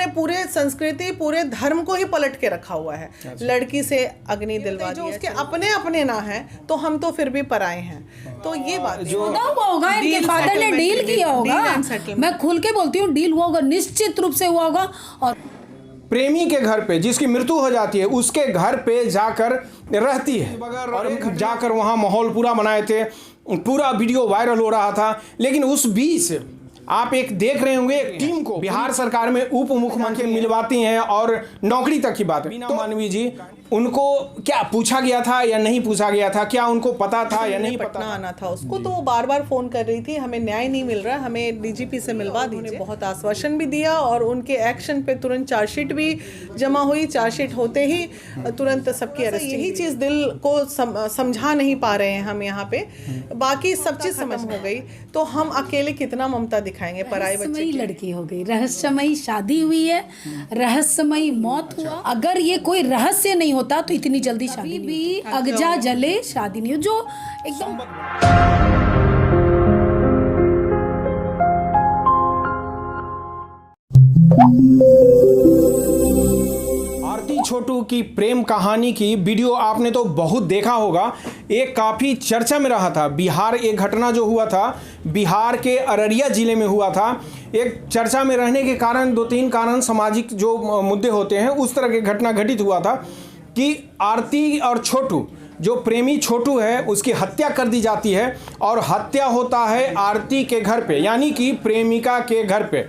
पूरे संस्कृति पूरे धर्म को ही पलट के रखा हुआ है। लड़की से अग्नि दिलवा जो उसके अपने अपने ना हैं तो हम तो फिर भी पराए हैं। तो ये बात जो होगा, इनके फादर ने डील किया होगा। मैं खुल के बोलती हूँ, डील हुआ होगा, निश्चित रूप से हुआ होगा। और प्रेमी के घर पे जिसकी मृत्यु हो जाती है उसके घर पे जाकर रहती है और जाकर वहाँ माहौल पूरा बनाए थे, पूरा वीडियो वायरल हो रहा था। लेकिन उस बीच आप एक देख रहे होंगे एक टीम को बिहार सरकार में उप मुख्यमंत्री मिलवाती हैं और नौकरी तक की बात है। बीना मानवी जी, उनको क्या पूछा गया था या नहीं पूछा गया था? क्या उनको पता था या नहीं पता? आना था उसको, तो वो बार बार फोन कर रही थी, हमें न्याय नहीं मिल रहा, हमें डीजीपी से मिलवा दीजिए। बहुत आश्वासन भी दिया और उनके एक्शन पे तुरंत चार्जशीट भी जमा हुई। चार्जशीट होते ही तुरंत सबकी अरेस्ट। यही चीज दिल को समझा नहीं पा रहे हैं हम यहाँ पे। बाकी सब चीज समझ हो गई तो हम अकेले कितना ममता दिखाएंगे पराए बच्चे की। लड़की हो गई, रहस्यमयी शादी हुई है, रहस्यमयी मौत हुआ। अगर ये कोई रहस्य नहीं होता तो इतनी जल्दी शादी भी अगजा जले शादी नहीं हो, जो एकदम। आरती छोटू की प्रेम कहानी की वीडियो आपने तो बहुत देखा होगा। एक काफ़ी चर्चा में रहा था। बिहार एक घटना जो हुआ था बिहार के अररिया ज़िले में हुआ था। एक चर्चा में रहने के कारण, दो तीन कारण, सामाजिक जो मुद्दे होते हैं उस तरह की घटना घटित हुआ था कि आरती और छोटू, जो प्रेमी छोटू है, उसकी हत्या कर दी जाती है और हत्या होता है आरती के घर पे, यानी कि प्रेमिका के घर पे।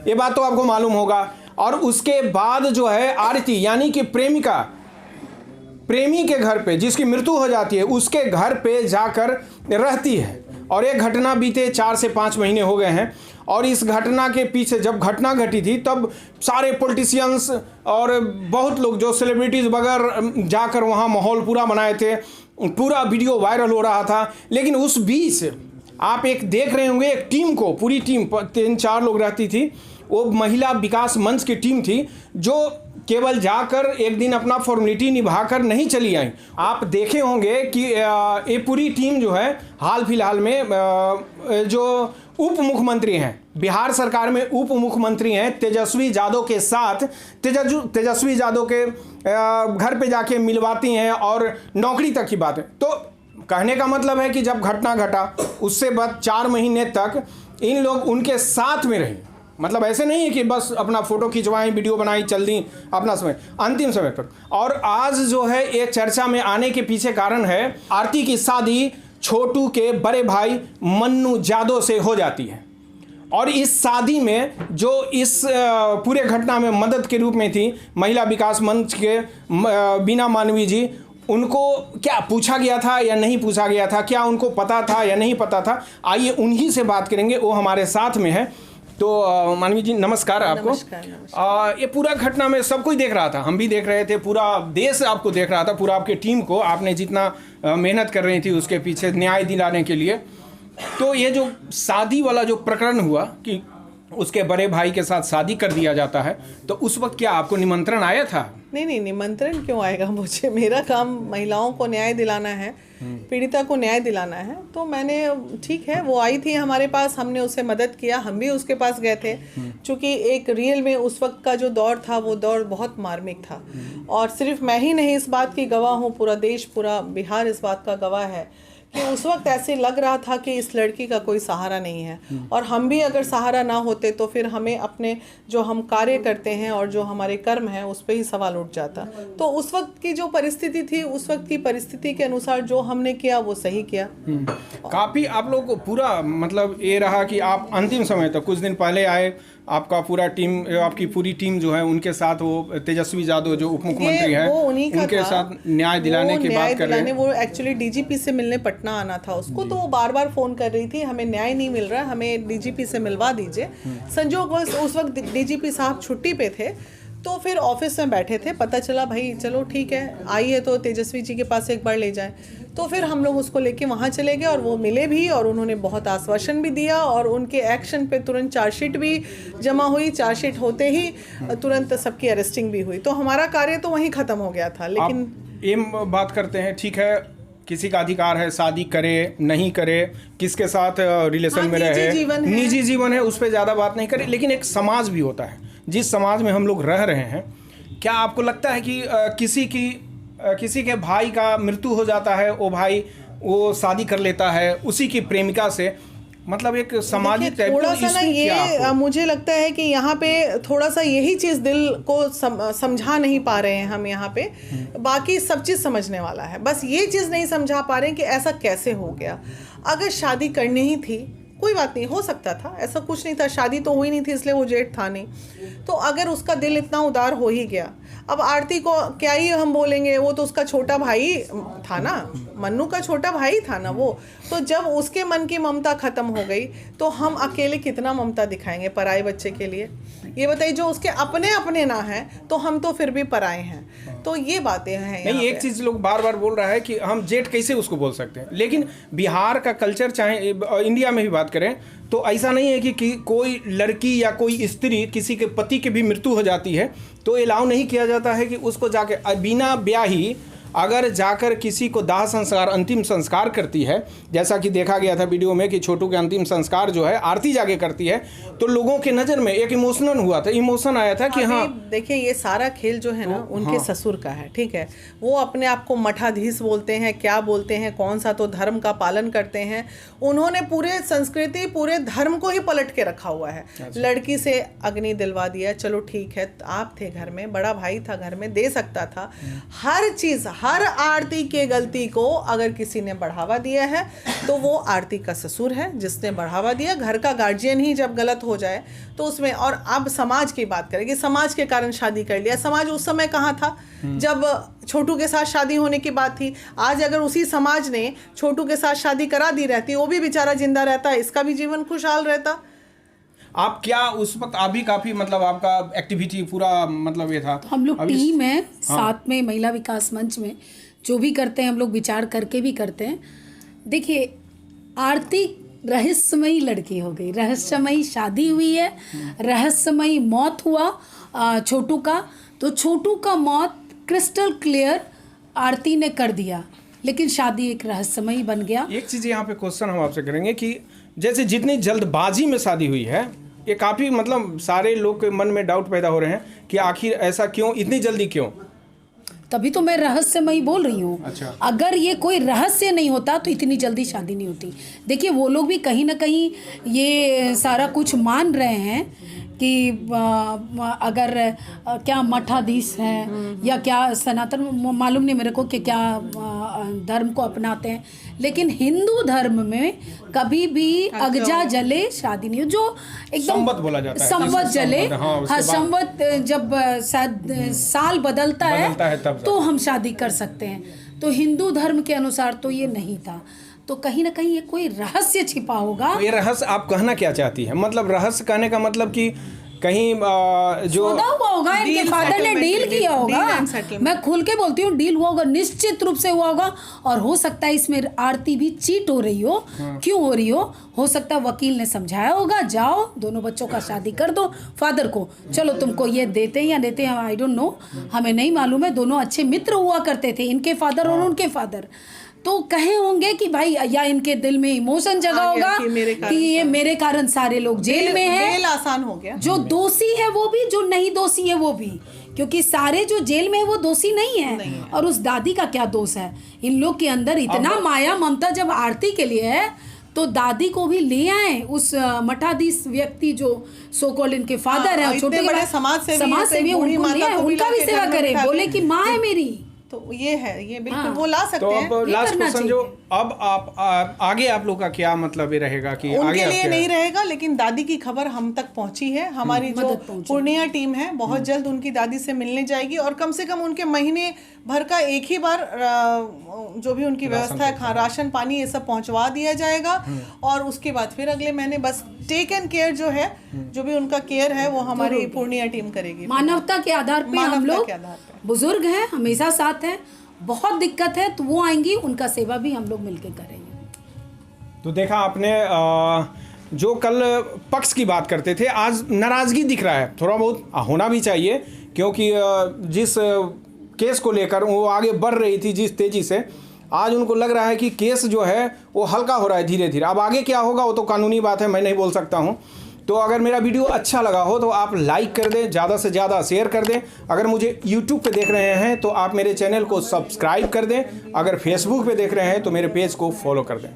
ये बात तो आपको मालूम होगा। और उसके बाद जो है आरती यानी कि प्रेमिका प्रेमी के घर पे जिसकी मृत्यु हो जाती है उसके घर पे जाकर रहती है। और ये घटना बीते 4 से 5 महीने हो गए हैं। और इस घटना के पीछे जब घटना घटी थी तब सारे पॉलिटिशियंस और बहुत लोग जो सेलिब्रिटीज़ वगैरह जाकर वहाँ माहौल पूरा बनाए थे, पूरा वीडियो वायरल हो रहा था। लेकिन उस बीच आप एक देख रहे होंगे एक टीम को, पूरी टीम 3-4 लोग रहती थी, वो महिला विकास मंच की टीम थी जो केवल जाकर एक दिन अपना फॉर्मेलिटी निभाकर नहीं चली आई। आप देखे होंगे कि ये पूरी टीम जो है हाल फिलहाल में जो उप मुख्यमंत्री हैं, बिहार सरकार में उप मुख्यमंत्री हैं तेजस्वी यादव के साथ, तेजस्वी यादव के घर पे जाके मिलवाती हैं और नौकरी तक की बात है। तो कहने का मतलब है कि जब घटना घटा उससे बाद 4 महीने तक इन लोग उनके साथ में रहे। मतलब ऐसे नहीं है कि बस अपना फ़ोटो खिंचवाएं, वीडियो बनाई, चल दी अपना समय, अंतिम समय पर। और आज जो है ये चर्चा में आने के पीछे कारण है आरती की शादी छोटू के बड़े भाई मन्नू यादव से हो जाती है। और इस शादी में जो इस पूरे घटना में मदद के रूप में थी महिला विकास मंच के बीना मानवी जी, उनको क्या पूछा गया था या नहीं पूछा गया था? क्या उनको पता था या नहीं पता था? आइए उन्हीं से बात करेंगे, वो हमारे साथ में है। तो मानवी जी नमस्कार आपको। ये पूरा घटना में सब कुछ देख रहा था, हम भी देख रहे थे, पूरा देश आपको देख रहा था, पूरा आपके टीम को, आपने जितना मेहनत कर रही थी उसके पीछे न्याय दिलाने के लिए। तो ये जो शादी वाला जो प्रकरण हुआ कि उसके बड़े भाई के साथ शादी कर दिया जाता है, तो उस वक्त क्या आपको निमंत्रण आया था? नहीं, निमंत्रण क्यों आएगा मुझे? मेरा काम महिलाओं को न्याय दिलाना है, पीड़िता को न्याय दिलाना है। तो मैंने, ठीक है, वो आई थी हमारे पास, हमने उससे मदद किया, हम भी उसके पास गए थे। क्योंकि एक रियल में उस वक्त का जो दौर था वो दौर बहुत मार्मिक था। और सिर्फ मैं ही नहीं इस बात की गवाह हूँ, पूरा देश, पूरा बिहार इस बात का गवाह है कि उस वक्त ऐसे लग रहा था कि इस लड़की का कोई सहारा नहीं है। और हम भी अगर सहारा ना होते तो फिर हमें अपने जो हम कार्य करते हैं और जो हमारे कर्म हैं उस पर ही सवाल उठ जाता। तो उस वक्त की जो परिस्थिति थी, उस वक्त की परिस्थिति के अनुसार जो हमने किया वो सही किया। काफ़ी आप लोग को पूरा मतलब ये रहा कि आप अंतिम समय तक, कुछ दिन पहले आए, आपका पूरा टीम, आपकी पूरी टीम जो है उनके साथ, वो तेजस्वी यादव जो उप मुख्यमंत्री हैं उनके साथ न्याय दिलाने की बात कर रहे हैं। वो एक्चुअली डीजीपी से मिलने पटना आना था उसको, तो वो बार बार फोन कर रही थी, हमें न्याय नहीं मिल रहा, हमें डीजीपी से मिलवा दीजिए। संजोग उस वक्त डीजीपी साहब छुट्टी पे थे, तो फिर ऑफिस में बैठे थे, पता चला भाई चलो ठीक है, आई है तो तेजस्वी जी के पास एक बार ले जाएं। तो फिर हम लोग उसको लेके वहाँ चले गए और वो मिले भी और उन्होंने बहुत आश्वासन भी दिया और उनके एक्शन पे तुरंत चार्जशीट भी जमा हुई। चार्जशीट होते ही तुरंत सबकी अरेस्टिंग भी हुई। तो हमारा कार्य तो वहीं ख़त्म हो गया था। लेकिन ये बात करते हैं, ठीक है, किसी का अधिकार है शादी करे नहीं करे, किसके साथ रिलेशन में रहे, निजी जीवन है, उस पर ज़्यादा बात नहीं करे। लेकिन एक समाज भी होता है जिस समाज में हम लोग रह रहे हैं, क्या आपको लगता है कि किसी के भाई का मृत्यु हो जाता है, वो भाई वो शादी कर लेता है उसी की प्रेमिका से, मतलब एक सामाजिक टाइप थोड़ा सा ना ये मुझे लगता है कि यहाँ पे थोड़ा सा यही चीज़ दिल को समझा नहीं पा रहे हैं हम यहाँ पे। बाकी सब चीज़ समझने वाला है, बस ये चीज़ नहीं समझा पा रहे हैं कि ऐसा कैसे हो गया। अगर शादी करनी ही थी कोई बात नहीं, हो सकता था, ऐसा कुछ नहीं था, शादी तो हुई नहीं थी इसलिए वो जेठ था नहीं। तो अगर उसका दिल इतना उदार हो ही गया, अब आरती को क्या ही हम बोलेंगे, वो तो उसका छोटा भाई था ना, मन्नू का छोटा भाई था ना वो। तो जब उसके मन की ममता खत्म हो गई तो हम अकेले कितना ममता दिखाएंगे पराए बच्चे के लिए? ये बताइए, जो उसके अपने अपने ना हैं तो हम तो फिर भी पराए हैं। तो ये बातें हैं। नहीं, एक चीज़ लोग बार बार बोल रहा है कि हम जेठ कैसे उसको बोल सकते हैं, लेकिन बिहार का कल्चर, चाहे इंडिया में भी बात करें तो ऐसा नहीं है कि कोई लड़की या कोई स्त्री किसी के पति की भी मृत्यु हो जाती है तो अलाउ नहीं किया जाता है कि उसको जाके बिना ब्याही अगर जाकर किसी को दाह संस्कार, अंतिम संस्कार करती है, जैसा कि देखा गया था वीडियो में कि छोटू के अंतिम संस्कार जो है आरती जाके करती है, तो लोगों के नज़र में एक इमोशनल हुआ था, इमोशन आया था कि हाँ देखिए ये सारा खेल जो है ना उनके ससुर का है, ठीक है। वो अपने आप को मठाधीश बोलते हैं, क्या बोलते हैं, कौन सा तो धर्म का पालन करते हैं। उन्होंने पूरे संस्कृति, पूरे धर्म को ही पलट के रखा हुआ है। लड़की से अग्नि दिलवा दिया, चलो ठीक है, आप थे घर में, बड़ा भाई था घर में, दे सकता था हर चीज़। हर आरती के गलती को अगर किसी ने बढ़ावा दिया है तो वो आरती का ससुर है जिसने बढ़ावा दिया। घर का गार्जियन ही जब गलत हो जाए तो उसमें, और अब समाज की बात करें कि समाज के कारण शादी कर लिया। समाज उस समय कहाँ था जब छोटू के साथ शादी होने की बात थी? आज अगर उसी समाज ने छोटू के साथ शादी करा दी रहती, वो भी बेचारा जिंदा रहता, इसका भी जीवन खुशहाल रहता। आप क्या उस वक्त आप भी काफी, मतलब आपका एक्टिविटी पूरा मतलब ये था? तो हम लोग टीम है साथ में, महिला विकास मंच में जो भी करते हैं हम लोग विचार करके भी करते हैं। देखिए, आरती रहस्यमयी लड़की हो गई, रहस्यमयी शादी हुई है, रहस्यमयी मौत हुआ छोटू का। तो छोटू का मौत क्रिस्टल क्लियर आरती ने कर दिया, लेकिन शादी एक रहस्यमयी बन गया। एक चीज़ यहाँ पे क्वेश्चन हम आपसे करेंगे कि जैसे जितनी जल्दबाजी में शादी हुई है, ये काफ़ी मतलब सारे लोग के मन में डाउट पैदा हो रहे हैं कि आखिर ऐसा क्यों, इतनी जल्दी क्यों? तभी तो मैं रहस्यमयी बोल रही हूँ। अच्छा। अगर ये कोई रहस्य नहीं होता तो इतनी जल्दी शादी नहीं होती। देखिए, वो लोग भी कहीं ना कहीं ये सारा कुछ मान रहे हैं कि अगर क्या मठाधीश हैं या क्या सनातन, मालूम नहीं मेरे को कि क्या धर्म को अपनाते हैं, लेकिन हिंदू धर्म में कभी भी अगजा जले शादी नहीं हो। जो एकदम संवत बोला जाता है, संवत जले, हाँ, संवत जब शायद साल बदलता है तब तो हम शादी कर सकते हैं। तो हिंदू धर्म के अनुसार तो ये नहीं था। तो कहीं ना कहीं ये कोई रहस्य छिपा होगा। तो ये रहस्य आप कहना क्या चाहती है? मतलब रहस्य कहने का मतलब कि कहीं जो सौदा हुआ होगा, इनके फादर ने डील किया होगा। मैं खुल के बोलती हूँ, डील हुआ होगा, निश्चित रूप से हुआ होगा। और हो सकता है इसमें आरती भी चीट हो रही हो। क्यों हो रही हो सकता है वकील ने समझाया होगा, जाओ दोनों बच्चों का शादी कर दो। फादर को चलो तुमको ये देते हैं या देते हैं, आई डोंट नो, हमें नहीं मालूम है। दोनों अच्छे मित्र हुआ करते थे, इनके फादर और उनके फादर। तो कहे होंगे कि भाई, या इनके दिल में इमोशन जगा होगा कि ये मेरे कारण सारे लोग जेल में हैं। जेल आसान हो गया। जो दोषी है वो भी, जो नहीं दोषी है वो भी, क्योंकि सारे जो जेल में है वो दोषी नहीं है। और उस दादी का क्या दोष है? इन लोग के अंदर इतना माया ममता जब आरती के लिए है तो दादी को भी ले आए। उस मठाधीश व्यक्ति जो सो कॉल्ड इनके फादर है, छोटे बड़े समाज सेवी, उनका भी सेवा करे, बोले कि माँ है मेरी। तो ये है, ये बिल्कुल वो ला सकते हैं। तो अब लास्ट क्वेश्चन जो अब आप आगे आप लोग का क्या मतलब ये रहेगा कि उनके लिए नहीं रहेगा, लेकिन दादी की खबर हम तक पहुंची है। हमारी जो पूर्णिया टीम है बहुत जल्द उनकी दादी से मिलने जाएगी और कम से कम उनके महीने भर का एक ही बार जो भी उनकी व्यवस्था है, राशन पानी ये सब पहुंचवा दिया जाएगा। और उसके बाद फिर अगले महीने बस टेक एंड केयर जो है, जो भी उनका केयर है वो हमारी पूर्णिया टीम करेगी। मानवता के आधार पे हम लोग, बुजुर्ग हैं, हमेशा साथ हैं। बहुत दिक्कत है तो वो आएंगी, उनका सेवा भी हम लोग मिलके करेंगे। तो देखा आपने, जो कल पक्ष की बात करते थे, आज नाराजगी दिख रहा है। थोड़ा बहुत होना भी चाहिए, क्योंकि जिस केस को लेकर वो आगे बढ़ रही थी जिस तेजी से, आज उनको लग रहा है कि केस जो है वो हल्का हो रहा है धीरे धीरे। अब आगे क्या होगा वो तो कानूनी बात है, मैं नहीं बोल सकता हूँ। तो अगर मेरा वीडियो अच्छा लगा हो तो आप लाइक कर दें, ज़्यादा से ज़्यादा शेयर कर दें। अगर मुझे यूट्यूब पे देख रहे हैं तो आप मेरे चैनल को सब्सक्राइब कर दें। अगर फेसबुक पे देख रहे हैं तो मेरे पेज को फॉलो कर दें।